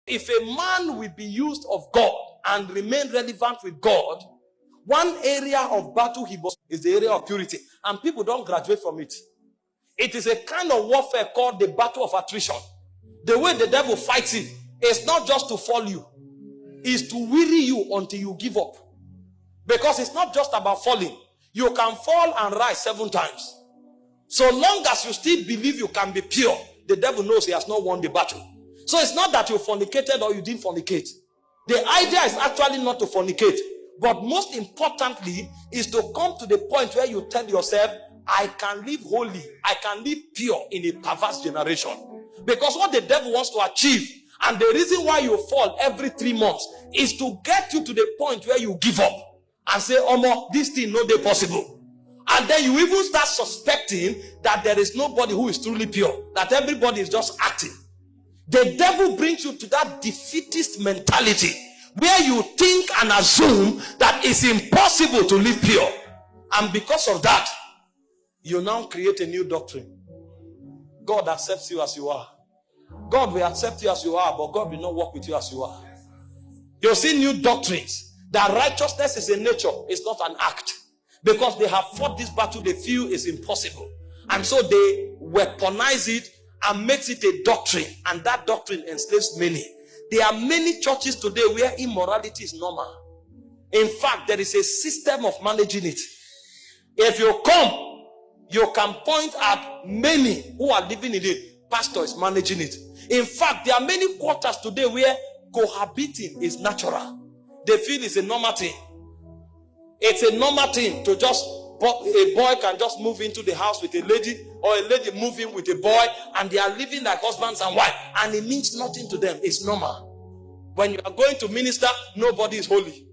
If a man will be used of God and remain relevant with God, one area of battle he must is the area of purity. And people don't graduate from it. It is a kind of warfare called the battle of attrition. The way the devil fights it is not just to fall you. It's to weary you until you give up. Because it's not just about falling. You can fall and rise 7 times. So long as you still believe you can be pure, the devil knows he has not won the battle. So it's not that you fornicated or you didn't fornicate. The idea is actually not to fornicate. But most importantly is to come to the point where you tell yourself, I can live holy, I can live pure in a perverse generation. Because what the devil wants to achieve, and the reason why you fall every 3 months, is to get you to the point where you give up and say, Omo, this thing no dey possible. And then you even start suspecting that there is nobody who is truly pure, that everybody is just acting. The devil brings you to that defeatist mentality where you think and assume that it's impossible to live pure. And because of that, you now create a new doctrine. God accepts you as you are. God will accept you as you are, but God will not work with you as you are. You'll see new doctrines that righteousness is a nature, it's not an act. Because they have fought this battle, they feel it's impossible. And so they weaponize it and makes it a doctrine. And that doctrine enslaves many. There are many churches today where immorality is normal. In fact, there is a system of managing it. If you come, you can point at many who are living in it. Pastor is managing it. In fact, there are many quarters today where cohabiting is natural. They feel it's a normal thing. It's a normal thing to just, a boy can just move into the house with a lady, or a lady move in with a boy, and they are living like husbands and wife, and it means nothing to them. It's normal. When you are going to minister, nobody is holy.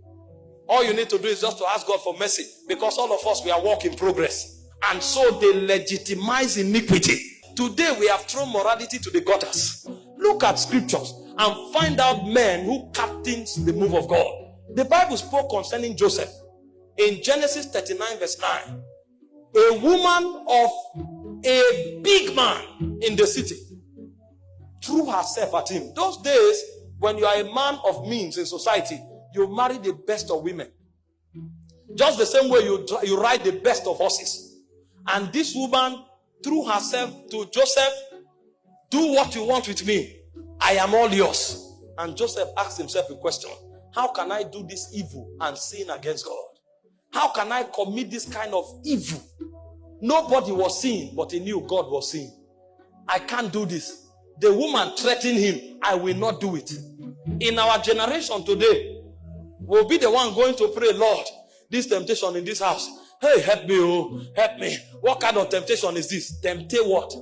All you need to do is just to ask God for mercy, because all of us, we are work in progress. And so they legitimize iniquity. Today we have thrown morality to the gutters. Look at scriptures and find out men who captains the move of God. The Bible spoke concerning Joseph. In Genesis 39 verse 9, a woman of a big man in the city threw herself at him. Those days, when you are a man of means in society, you marry the best of women. Just the same way you ride the best of horses. And this woman threw herself to Joseph. Do what you want with me. I am all yours. And Joseph asked himself a question. How can I do this evil and sin against God? How can I commit this kind of evil? Nobody was seeing, but he knew God was seeing. I can't do this. The woman threatened him. I will not do it. In our generation today, we'll be the one going to pray, Lord, this temptation in this house. Hey, help me, oh, help me. What kind of temptation is this? Temptate what?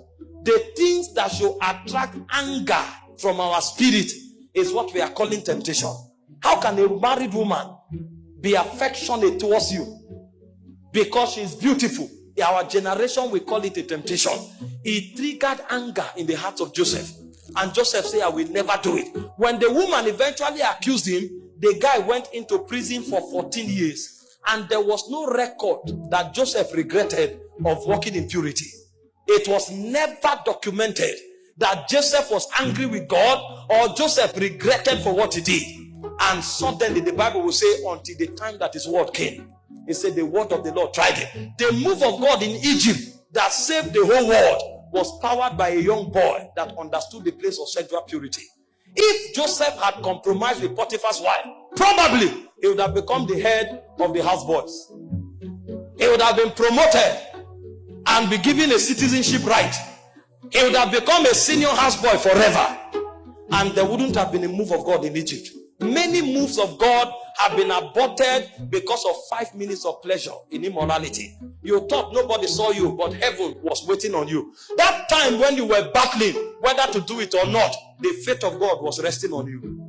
The things that should attract anger from our spirit is what we are calling temptation. How can a married woman be affectionate towards you because she's beautiful? In our generation, we call it a temptation. It triggered anger in the heart of Joseph. And Joseph said, I will never do it. When the woman eventually accused him, the guy went into prison for 14 years. And there was no record that Joseph regretted of walking in purity. It was never documented that Joseph was angry with God or Joseph regretted for what he did. And suddenly the Bible will say, until the time that his word came. It said the word of the Lord tried him. The move of God in Egypt that saved the whole world was powered by a young boy that understood the place of sexual purity. If Joseph had compromised with Potiphar's wife, probably he would have become the head of the houseboys. He would have been promoted and be given a citizenship right. He would have become a senior houseboy forever. And there wouldn't have been a move of God in Egypt. Many moves of God have been aborted because of 5 minutes of pleasure in immorality. You thought nobody saw you, but heaven was waiting on you. That time when you were battling whether to do it or not, the fate of God was resting on you.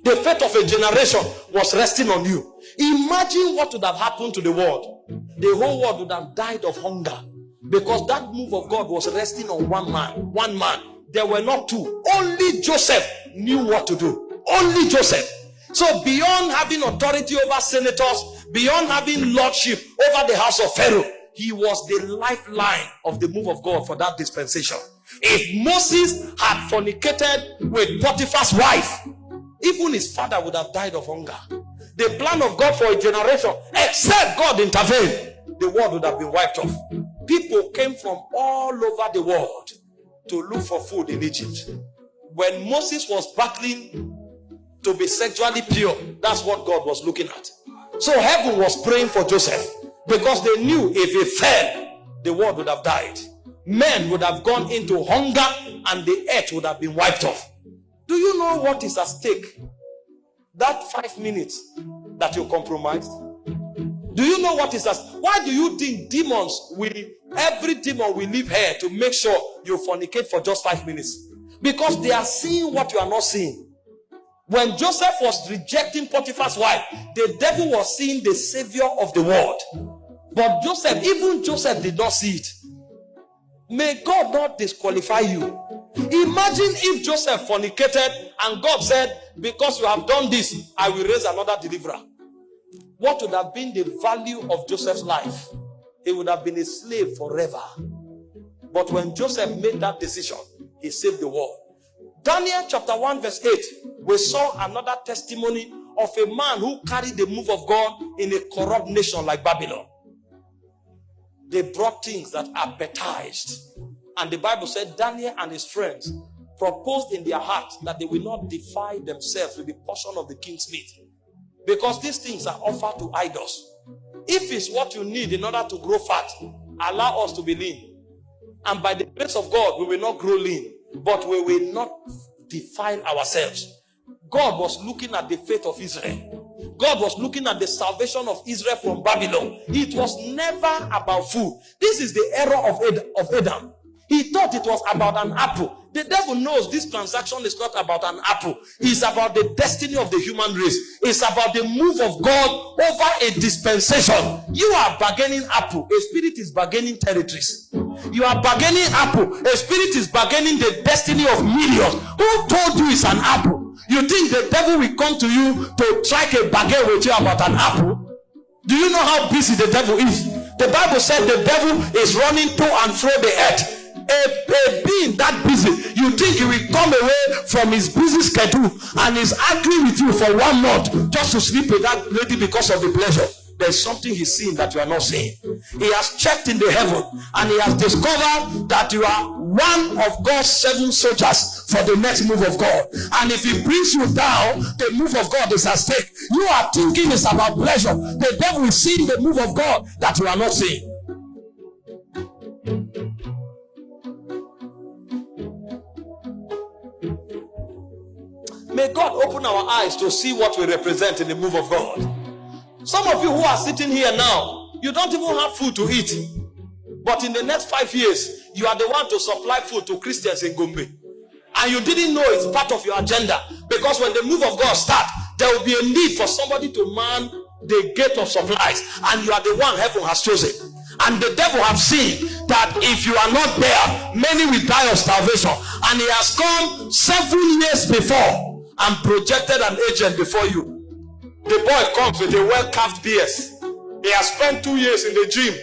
The fate of a generation was resting on you. Imagine what would have happened to the world. The whole world would have died of hunger because that move of God was resting on one man. One man. There were not two. Only Joseph knew what to do. Only Joseph. So beyond having authority over senators, beyond having lordship over the house of Pharaoh, he was the lifeline of the move of God for that dispensation. If Moses had fornicated with Potiphar's wife, even his father would have died of hunger. The plan of God for a generation, except God intervened, the world would have been wiped off. People came from all over the world to look for food in Egypt. When Moses was battling to be sexually pure, that's what God was looking at. So heaven was praying for Joseph, because they knew if he fell, the world would have died. Men would have gone into hunger and the earth would have been wiped off. Do you know what is at stake? That 5 minutes that you compromised. Do you know what is at stake? Why do you think demons every demon will leave here to make sure you fornicate for just 5 minutes? Because they are seeing what you are not seeing. When Joseph was rejecting Potiphar's wife, the devil was seeing the savior of the world. But even Joseph did not see it. May God not disqualify you. Imagine if Joseph fornicated and God said, because you have done this, I will raise another deliverer. What would have been the value of Joseph's life? He would have been a slave forever. But when Joseph made that decision, he saved the world. Daniel chapter 1 verse 8, we saw another testimony of a man who carried the move of God in a corrupt nation like Babylon. They brought things that appetized. And the Bible said Daniel and his friends proposed in their hearts that they will not defile themselves with the portion of the king's meat, because these things are offered to idols. If it's what you need in order to grow fat, allow us to be lean. And by the grace of God, we will not grow lean, but we will not defile ourselves. God was looking at the faith of Israel. God was looking at the salvation of Israel from Babylon. It was never about food. This is the error of Adam. He thought it was about an apple. The devil knows this transaction is not about an apple. It's about the destiny of the human race. It's about the move of God over a dispensation. You are bargaining apple. A spirit is bargaining territories. You are bargaining apple. A spirit is bargaining the destiny of millions. Who told you it's an apple? You think the devil will come to you to strike a bargain with you about an apple? Do you know how busy the devil is? The Bible said the devil is running to and fro the earth. A being that busy, you think he will come away from his busy schedule and is arguing with you for 1 month just to sleep with that lady because of the pleasure? There's something he's seeing that you are not seeing. He has checked in the heaven and he has discovered that you are one of God's 7 soldiers for the next move of God. And if he brings you down, the move of God is at stake. You are thinking it's about pleasure. The devil is seeing the move of God that you are not seeing. May God open our eyes to see what we represent in the move of God. Some of you who are sitting here now, you don't even have food to eat. But in the next 5 years, you are the one to supply food to Christians in Gombe. And you didn't know it's part of your agenda. Because when the move of God starts, there will be a need for somebody to man the gate of supplies. And you are the one heaven has chosen. And the devil have seen that if you are not there, many will die of starvation. And he has come 7 years before and projected an agent before you. The boy comes with a well-carved beard. He has spent 2 years in the gym,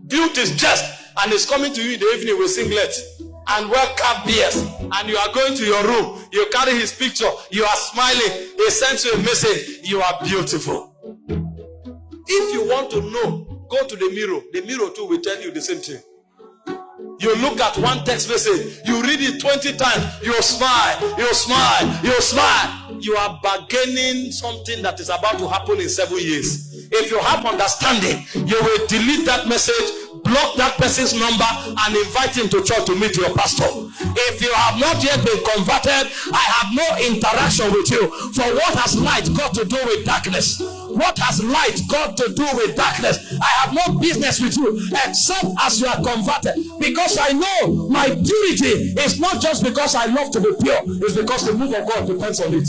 built his chest, and is coming to you in the evening with singlet and well-carved beard. And you are going to your room. You carry his picture. You are smiling. He sends you a message. You are beautiful. If you want to know, go to the mirror. The mirror too will tell you the same thing. You look at one text message, you read it 20 times, you smile, you smile, you smile. You are bargaining something that is about to happen in 7 years. If you have understanding, you will delete that message, block that person's number, and invite him to church to meet your pastor. If you have not yet been converted, I have no interaction with you. For what has light got to do with darkness? What has light got to do with darkness? I have no business with you except as you are converted. Because I know my purity is not just because I love to be pure. It's because the move of God depends on it.